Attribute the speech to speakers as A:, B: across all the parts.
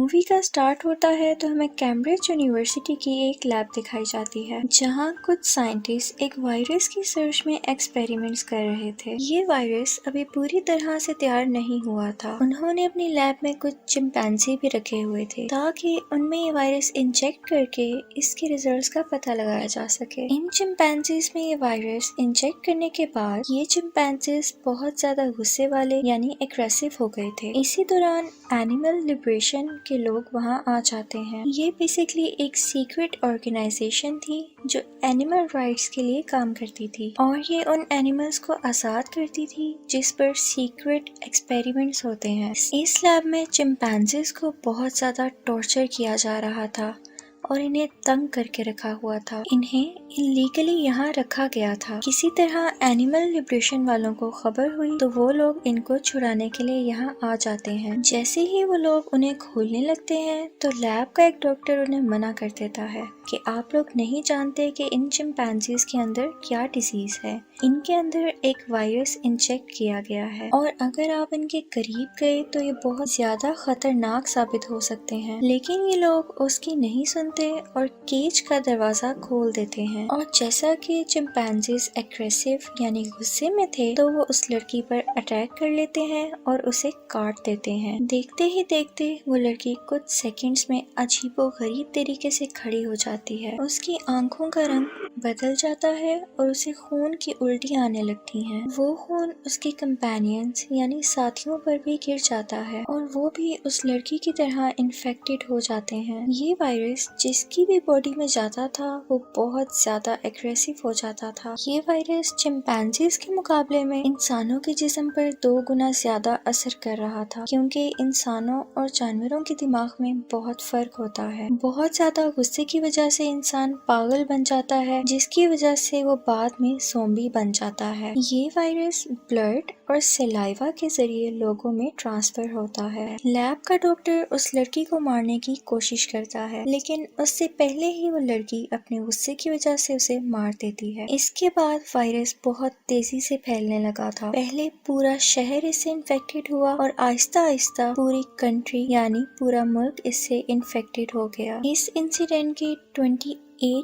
A: Movie का start होता है तो हमें कैम्ब्रिज यूनिवर्सिटी की एक लैब दिखाई जाती है जहां कुछ साइंटिस्ट एक वायरस की सर्च में एक्सपेरिमेंट्स कर रहे थे। ये वायरस अभी पूरी तरह से तैयार नहीं हुआ था। उन्होंने अपनी लैब में कुछ चिंपैंजी भी रखे हुए थे ताकि उनमें ये वायरस इंजेक्ट करके इसके रिजल्ट्स का पता लगाया जा सके। इन चिंपैंजीज में ये वायरस इंजेक्ट करने के बाद ये चिंपैंजीज बहुत ज्यादा गुस्से वाले यानी एग्रेसिव हो गए थे। इसी दौरान एनिमल लिबरेशन के लोग वहां आ जाते हैं। ये बेसिकली एक सीक्रेट ऑर्गेनाइजेशन थी जो एनिमल राइट्स के लिए काम करती थी और ये उन एनिमल्स को आजाद करती थी जिस पर सीक्रेट एक्सपेरिमेंट्स होते हैं। इस लैब में चिंपैंजीज को बहुत ज्यादा टॉर्चर किया जा रहा था और इन्हें तंग करके रखा हुआ था। इन्हें इलीगली यहाँ रखा गया था। किसी तरह एनिमल लिबरेशन वालों को खबर हुई तो वो लोग इनको छुड़ाने के लिए यहाँ आ जाते हैं। जैसे ही वो लोग उन्हें खोलने लगते हैं तो लैब का एक डॉक्टर उन्हें मना कर देता है कि आप लोग नहीं जानते कि इन चिंपैंजीज के अंदर क्या डिजीज है। इनके अंदर एक वायरस इंजेक्ट किया गया है और अगर आप इनके करीब गए तो ये बहुत ज्यादा खतरनाक साबित हो सकते हैं। लेकिन ये लोग उसकी नहीं सुनते और केज का दरवाजा खोल देते हैं और जैसा कि चिंपैंजीज एग्रेसिव यानी गुस्से में थे तो वो उस लड़की पर अटैक कर लेते हैं और उसे काट देते हैं। देखते ही देखते वो लड़की कुछ सेकंड्स में अजीबोगरीब तरीके से खड़ी हो जाती है। उसकी आंखों का रंग बदल जाता है और उसे खून की उल्टी आने लगती हैं। वो खून उसके कंपेनियंस यानी साथियों पर भी गिर जाता है और वो भी उस लड़की की तरह इन्फेक्टेड हो जाते हैं। ये वायरस जिसकी भी बॉडी में जाता था वो बहुत ज्यादा एग्रेसिव हो जाता था। ये वायरस चिंपैंजीज के मुकाबले में इंसानों के जिस्म पर 2 गुना ज्यादा असर कर रहा था क्योंकि इंसानों और जानवरों के दिमाग में बहुत फर्क होता है। बहुत ज्यादा गुस्से की वजह से इंसान पागल बन जाता है जिसकी वजह से वो बाद में ज़ॉम्बी बन जाता है। ये वायरस ब्लड और सलाइवा के जरिए लोगों में ट्रांसफर होता है। लैब का डॉक्टर उस लड़की को मारने की कोशिश करता है लेकिन उससे पहले ही वो लड़की अपने गुस्से की वजह से उसे मार देती है। इसके बाद वायरस बहुत तेजी से फैलने लगा था। पहले पूरा शहर इससे इन्फेक्टेड हुआ और आहिस्ता आहिस्ता पूरी कंट्री यानी पूरा मुल्क इससे इन्फेक्टेड हो गया। इस इंसिडेंट के 28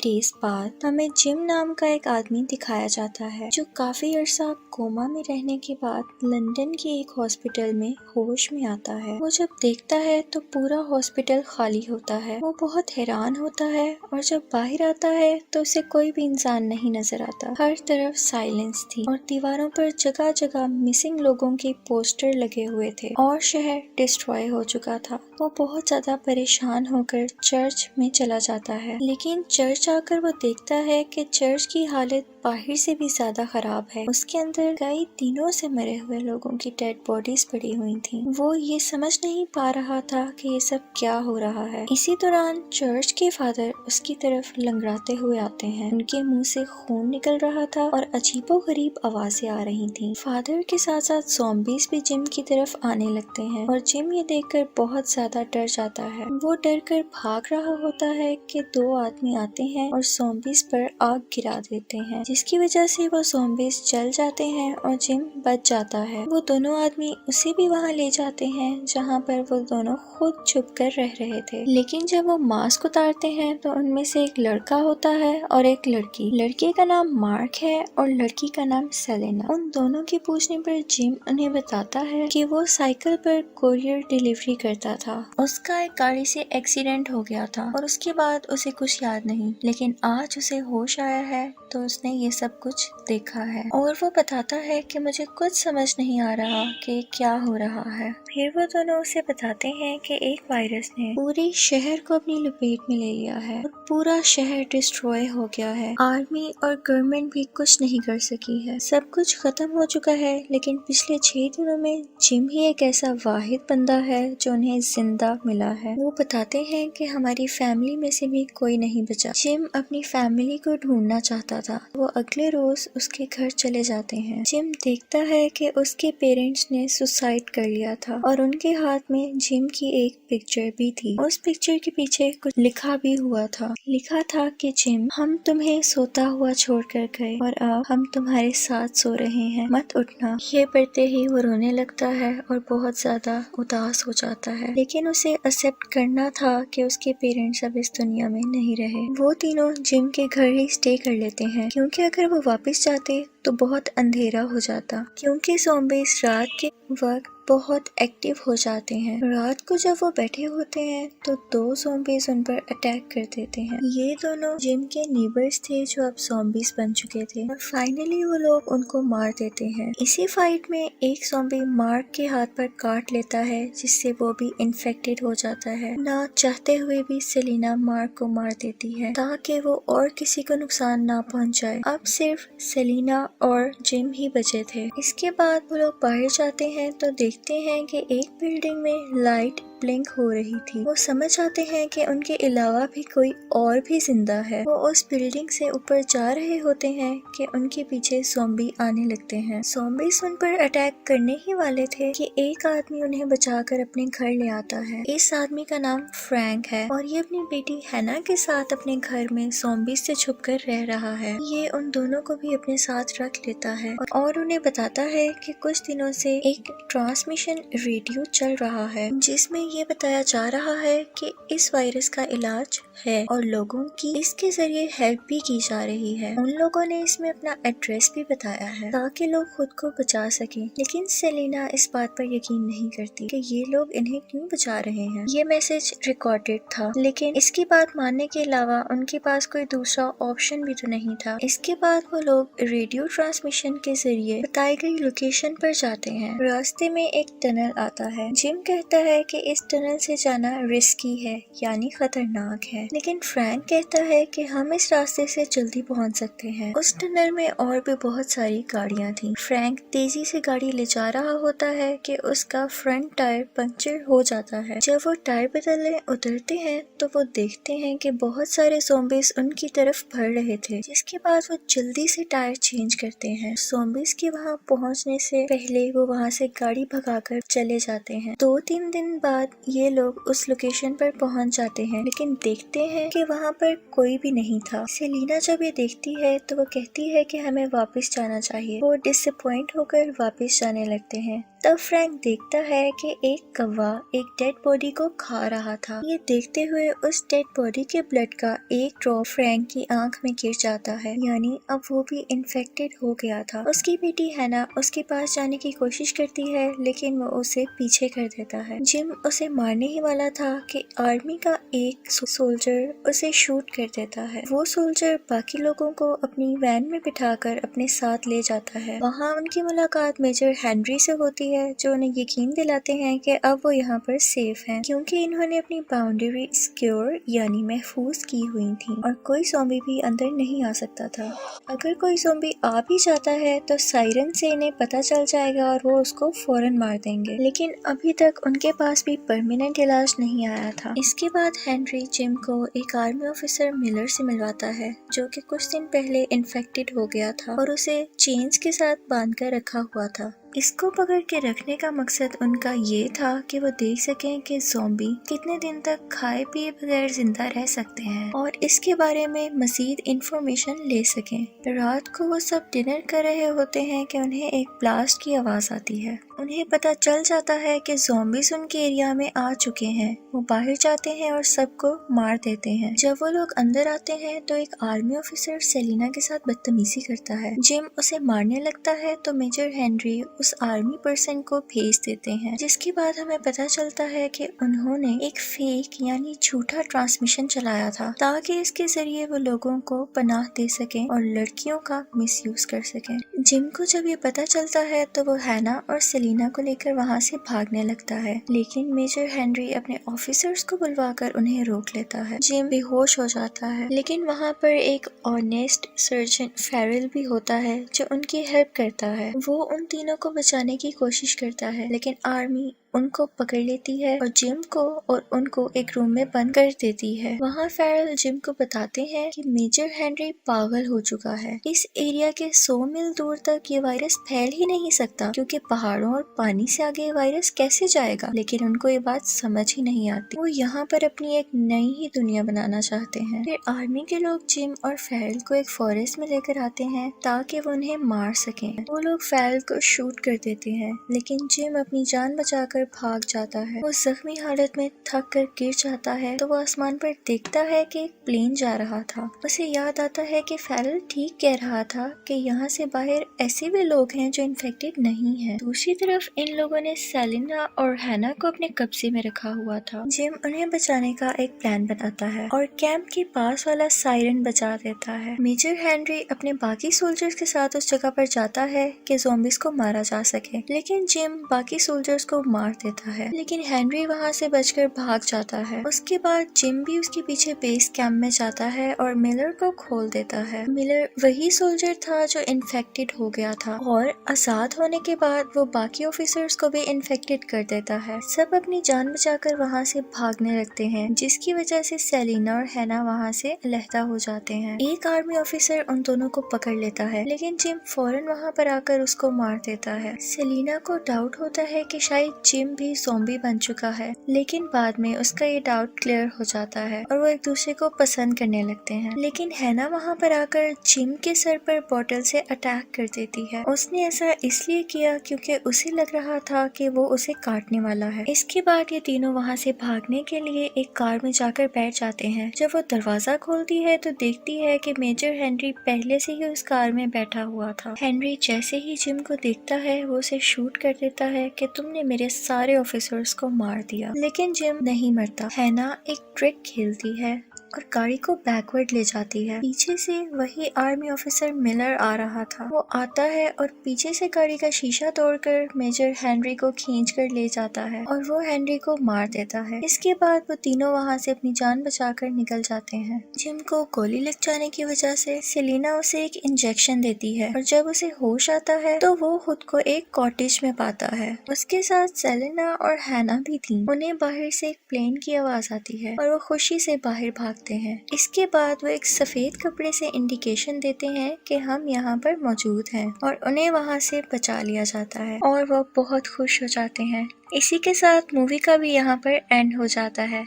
A: डेज बाद हमें जिम नाम का एक आदमी दिखाया जाता है जो काफी अरसा कोमा में रहने के बाद लंदन के एक हॉस्पिटल में होश में आता है। वो जब देखता है तो पूरा हॉस्पिटल खाली होता है। वो बहुत हैरान होता है और जब बाहर आता है तो उसे कोई भी इंसान नहीं नजर आता। हर तरफ साइलेंस थी और दीवारों पर जगह जगह मिसिंग लोगों के पोस्टर लगे हुए थे और शहर डिस्ट्रॉय हो चुका था। वो बहुत ज्यादा परेशान होकर चर्च में चला जाता है लेकिन चर्च आकर वो देखता है कि चर्च की हालत बाहर से भी ज्यादा खराब है। उसके अंदर कई दिनों से मरे हुए लोगों की डेड बॉडीज पड़ी हुई थी। वो ये समझ नहीं पा रहा था कि ये सब क्या हो रहा है। इसी दौरान चर्च के फादर उसकी तरफ लंगड़ाते हुए आते हैं। उनके मुंह से खून निकल रहा था और अजीबोगरीब आवाजें आ रही थी। फादर के साथ साथ ज़ॉम्बीज भी जिम की तरफ आने लगते हैं और जिम ये देखकर बहुत ज्यादा डर जाता है। वो डर कर भाग रहा होता है कि 2 आदमी आते हैं और ज़ॉम्बीज पर आग गिरा देते हैं जिसकी वजह से वो ज़ॉम्बीज जल जाते हैं और जिम बच जाता है। वो दोनों आदमी उसे भी वहाँ ले जाते हैं जहाँ पर वो दोनों खुद छुप कर रह रहे थे। लेकिन जब वो मास्क उतारते हैं तो उनमें से एक लड़का होता है और एक लड़की। लड़के का नाम मार्क है और लड़की का नाम सेलेना। उन दोनों के पूछने पर जिम उन्हें बताता है कि वो साइकिल पर कोरियर डिलीवरी करता था। उसका एक गाड़ी से एक्सीडेंट हो गया था और उसके बाद उसे कुछ याद नहीं, लेकिन आज उसे होश आया है तो उसने ये सब कुछ देखा है और वो बताता है कि मुझे कुछ समझ नहीं आ रहा कि क्या हो रहा है। फिर वो दोनों उसे बताते हैं कि एक वायरस ने पूरे शहर को अपनी लपेट में ले लिया है और पूरा शहर डिस्ट्रॉय हो गया है। आर्मी और गवर्नमेंट भी कुछ नहीं कर सकी है। सब कुछ खत्म हो चुका है लेकिन पिछले 6 दिनों में जिम ही एक ऐसा वाहिद बंदा है जो उन्हें जिंदा मिला है। वो बताते हैं कि हमारी फैमिली में से भी कोई नहीं बचा। जिम अपनी फैमिली को ढूंढना चाहता था। वो अगले रोज उसके घर चले जाते हैं। जिम देखता है कि उसके पेरेंट्स ने सुसाइड कर लिया था और उनके हाथ में जिम की एक पिक्चर भी थी। उस पिक्चर के पीछे कुछ लिखा भी हुआ था। लिखा था कि जिम, हम तुम्हें सोता हुआ छोड़कर गए और अब हम तुम्हारे साथ सो रहे हैं, मत उठना। ये पढ़ते ही वो रोने लगता है और बहुत ज्यादा उदास हो जाता है, लेकिन उसे एक्सेप्ट करना था कि उसके पेरेंट्स अब इस दुनिया में नहीं रहे। वो तीनों जिम के घर ही स्टे कर लेते हैं, क्योंकि अगर वो वापस जाते तो बहुत अंधेरा हो जाता, क्योंकि ज़ॉम्बीज़ रात के वक्त बहुत एक्टिव हो जाते हैं। रात को जब वो बैठे होते हैं तो दो ज़ॉम्बीज़ उन पर अटैक कर देते हैं। ये दोनों जिम के नेबर्स थे जो अब ज़ॉम्बीज़ बन चुके थे और फाइनली वो लोग उनको मार देते हैं। इसी फाइट में एक ज़ॉम्बी मार्क के हाथ पर काट लेता है, जिससे वो भी इन्फेक्टेड हो जाता है। ना चाहते हुए भी सेलिना मार्क को मार देती है ताकि वो और किसी को नुकसान ना पहुंचाए। अब सिर्फ सेलिना और जिम ही बचे थे। इसके बाद वो लोग बाहर जाते हैं तो देखते हैं कि एक बिल्डिंग में लाइट ब्लिंक हो रही थी। वो समझ आते हैं कि उनके अलावा भी कोई और भी जिंदा है। वो उस बिल्डिंग से ऊपर जा रहे होते हैं कि उनके पीछे ज़ॉम्बी आने लगते हैं। ज़ॉम्बीज़ उन पर अटैक करने ही वाले थे कि एक आदमी उन्हें बचाकर अपने घर ले आता है। इस आदमी का नाम फ्रैंक है और ये अपनी बेटी हैना के साथ अपने घर में ज़ॉम्बीज़ से छुपकर रह रहा है। ये उन दोनों को भी अपने साथ रख लेता है और उन्हें बताता है कि कुछ दिनों से एक ट्रांसमिशन रेडियो चल रहा है, जिसमें ये बताया जा रहा है कि इस वायरस का इलाज है और लोगों की इसके जरिए हेल्प भी की जा रही है। उन लोगों ने इसमें अपना एड्रेस भी बताया है ताकि लोग खुद को बचा सकें, लेकिन सेलिना इस बात पर यकीन नहीं करती कि ये लोग इन्हें क्यों बचा रहे हैं। ये मैसेज रिकॉर्डेड था, लेकिन इसकी बात मानने के अलावा उनके पास कोई दूसरा ऑप्शन भी तो नहीं था। इसके बाद वो लोग रेडियो ट्रांसमिशन के जरिए बताई गई लोकेशन पर जाते हैं। रास्ते में एक टनल आता है। जिम कहता है कि इस टनल से जाना रिस्की है, यानी खतरनाक है, लेकिन फ्रैंक कहता है कि हम इस रास्ते से जल्दी पहुंच सकते हैं। उस टनल में और भी बहुत सारी गाड़ियां थी। फ्रैंक तेजी से गाड़ी ले जा रहा होता है कि उसका फ्रंट टायर पंक्चर हो जाता है। जब वो टायर बदलने उतरते हैं तो वो देखते हैं कि बहुत सारे ज़ॉम्बीज़ उनकी तरफ बढ़ रहे थे, जिसके बाद वो जल्दी से टायर चेंज करते हैं। ज़ॉम्बीज़ के वहां पहुंचने से पहले वो वहां से गाड़ी भगाकर चले जाते हैं। 2-3 दिन बाद ये लोग उस लोकेशन पर पहुंच जाते हैं, लेकिन देखते हैं कि वहां पर कोई भी नहीं था। सेलिना जब ये देखती है तो वो कहती है कि हमें वापस जाना चाहिए। वो डिसअपॉइंट होकर वापस जाने लगते हैं। तब फ्रैंक देखता है कि एक कौवा एक डेड बॉडी को खा रहा था। ये देखते हुए उस डेड बॉडी के ब्लड का एक ड्रॉप फ्रैंक की आंख में गिर जाता है, यानी अब वो भी इन्फेक्टेड हो गया था। उसकी बेटी हैना उसके पास जाने की कोशिश करती है, लेकिन वो उसे पीछे कर देता है। जिम उसे मारने ही वाला था कि आर्मी का एक सोल्जर उसे शूट कर देता है। वो सोल्जर बाकी लोगों को अपनी वैन में बिठाकर अपने साथ ले जाता है। वहाँ उनकी मुलाकात मेजर हेनरी से होती है, जो उन्हें यकीन दिलाते हैं कि अब वो यहाँ पर सेफ हैं, क्योंकि इन्होंने अपनी बाउंड्री सिक्योर यानी महफूज की हुई थी और कोई ज़ॉम्बी भी अंदर नहीं आ सकता था। अगर कोई ज़ॉम्बी आ भी जाता है तो सायरन से इन्हें पता चल जाएगा और वो उसको फौरन मार देंगे, लेकिन अभी तक उनके पास भी परमानेंट इलाज नहीं आया था। इसके बाद हेनरी जिम को एक आर्मी ऑफिसर मिलर से मिलवाता है, जो कि कुछ दिन पहले इन्फेक्टेड हो गया था और उसे चेन्स के साथ बांध कर रखा हुआ था। इसको पकड़ के रखने का मकसद उनका ये था कि वो देख सकें कि ज़ॉम्बी कितने दिन तक खाए पिए बगैर जिंदा रह सकते हैं और इसके बारे में मजीद इंफॉर्मेशन ले सकें। रात को वो सब डिनर कर रहे होते हैं कि उन्हें एक ब्लास्ट की आवाज आती है। उन्हें पता चल जाता है कि ज़ॉम्बीज़ उनके एरिया में आ चुके हैं। वो बाहर जाते हैं और सबको मार देते हैं। जब वो लोग अंदर आते हैं तो एक आर्मी ऑफिसर सेलिना के साथ बदतमीजी करता है। जिम उसे मारने लगता है तो मेजर हेनरी उस आर्मी पर्सन को भेज देते हैं, जिसके बाद हमें पता चलता है कि उन्होंने एक फेक यानी झूठा ट्रांसमिशन चलाया था ताकि इसके जरिए वो लोगों को पनाह दे सकें और लड़कियों का मिसयूज कर सकें। जिम को जब ये पता चलता है तो वो हैना और सेलिना को लेकर वहाँ से भागने लगता है, लेकिन मेजर हेनरी अपने ऑफिसर्स को बुलवाकर उन्हें रोक लेता है। जिम बेहोश हो जाता है, लेकिन वहाँ पर एक ऑनेस्ट सर्जन फेरल भी होता है जो उनकी हेल्प करता है। वो उन तीनों को बचाने की कोशिश करता है, लेकिन आर्मी ان کو پکڑ لیتی ہے اور جم کو اور ان کو ایک روم میں بند کر دیتی ہے۔ وہاں فیرل جم کو بتاتے ہیں کہ میجر ہنری پاگل ہو چکا ہے، اس ایریا کے 100 میل دور تک یہ وائرس پھیل ہی نہیں سکتا کیونکہ پہاڑوں اور پانی سے آگے وائرس کیسے جائے گا، لیکن ان کو یہ بات سمجھ ہی نہیں آتی۔ وہ یہاں پر اپنی ایک نئی ہی دنیا بنانا چاہتے ہیں۔ پھر آرمی کے لوگ جم اور فیرل کو ایک فارسٹ میں لے کر آتے ہیں تاکہ وہ انہیں مار سکیں۔ وہ لوگ فیرل کو شوٹ کر دیتے ہیں لیکن جم اپنی جان بچا کر بھاگ جاتا ہے۔ وہ زخمی حالت میں تھک کر گر جاتا ہے تو وہ آسمان پر دیکھتا ہے کہ ایک پلین جا رہا تھا۔ اسے یاد آتا ہے کہ فیرل ٹھیک کہہ رہا تھا کہ یہاں سے باہر ایسے بھی لوگ ہیں جو انفیکٹڈ نہیں ہیں۔ دوسری طرف ان لوگوں نے سیلینا اور ہینا کو اپنے قبضے میں رکھا ہوا تھا۔ جم انہیں بچانے کا ایک پلان بناتا ہے اور کیمپ کے پاس والا سائرن بچا دیتا ہے۔ میجر ہنری اپنے باقی سولجرز کے ساتھ اس جگہ پر جاتا ہے کہ زومبیز کو مارا جا سکے، لیکن جم باقی سولجرز کو مار دیتا ہے، لیکن ہنری وہاں سے بچ کر بھاگ جاتا ہے۔ اس کے بعد جم بھی اس کے پیچھے بیس کیمپ میں جاتا ہے اور ملر کو کھول دیتا ہے۔ ملر وہی سولجر تھا جو انفیکٹڈ ہو گیا تھا اور آزاد ہونے کے بعد وہ باقی آفیسرز کو بھی انفیکٹڈ کر دیتا ہے۔ سب اپنی جان بچا کر وہاں سے بھاگنے لگتے ہیں جس کی وجہ سے سیلینا اور ہینا وہاں سے علیحدہ ہو جاتے ہیں۔ ایک آرمی آفیسر ان دونوں کو پکڑ لیتا ہے لیکن جم فوراً وہاں پر آ کر اس کو مار دیتا ہے۔ سیلینا کو ڈاؤٹ ہوتا ہے کہ شاید جم بھی زومبی بن چکا ہے، لیکن بعد میں اس کا یہ ڈاؤٹ کلیئر ہو جاتا ہے اور وہ ایک دوسرے کو پسند کرنے لگتے ہیں۔ لیکن ہینا وہاں پر آ کر جم کے سر پر بوٹل سے اٹیک کر دیتی ہے۔ اس نے ایسا اس لیے کیا کیونکہ اسے لگ رہا تھا کہ وہ اسے کاٹنے والا ہے۔ اس کے بعد یہ تینوں وہاں سے بھاگنے کے لیے ایک کار میں جا کر بیٹھ جاتے ہیں۔ جب وہ دروازہ کھولتی ہے تو دیکھتی ہے کہ میجر ہنری پہلے سے ہی اس کار میں بیٹھا ہوا تھا۔ ہنری جیسے ہی جم کو دیکھتا ہے وہ اسے شوٹ کر دیتا ہے کہ تم نے میرے سارے آفیسرز کو مار دیا، لیکن جم نہیں مرتا۔ ہینا ایک ٹرک کھیلتی ہے اور گاڑی کو بیکورڈ لے جاتی ہے۔ پیچھے سے وہی آرمی آفیسر ملر آ رہا تھا۔ وہ آتا ہے اور پیچھے سے گاڑی کا شیشہ توڑ کر میجر ہنری کو کھینچ کر لے جاتا ہے اور وہ ہنری کو مار دیتا ہے۔ اس کے بعد وہ تینوں وہاں سے اپنی جان بچا کر نکل جاتے ہیں۔ جم کو گولی لگ جانے کی وجہ سے سیلینا اسے ایک انجیکشن دیتی ہے اور جب اسے ہوش آتا ہے تو وہ خود کو ایک کاٹیج میں پاتا ہے۔ اس کے ساتھ سیلینا اور ہینا بھی تھیں۔ انہیں باہر سے ایک پلین کی آواز آتی ہے اور وہ خوشی سے باہر بھاگتے ہیں۔ اس کے بعد وہ ایک سفید کپڑے سے انڈیکیشن دیتے ہیں کہ ہم یہاں پر موجود ہیں اور انہیں وہاں سے بچا لیا جاتا ہے اور وہ بہت خوش ہو جاتے ہیں۔ اسی کے ساتھ مووی کا بھی یہاں پر اینڈ ہو جاتا ہے۔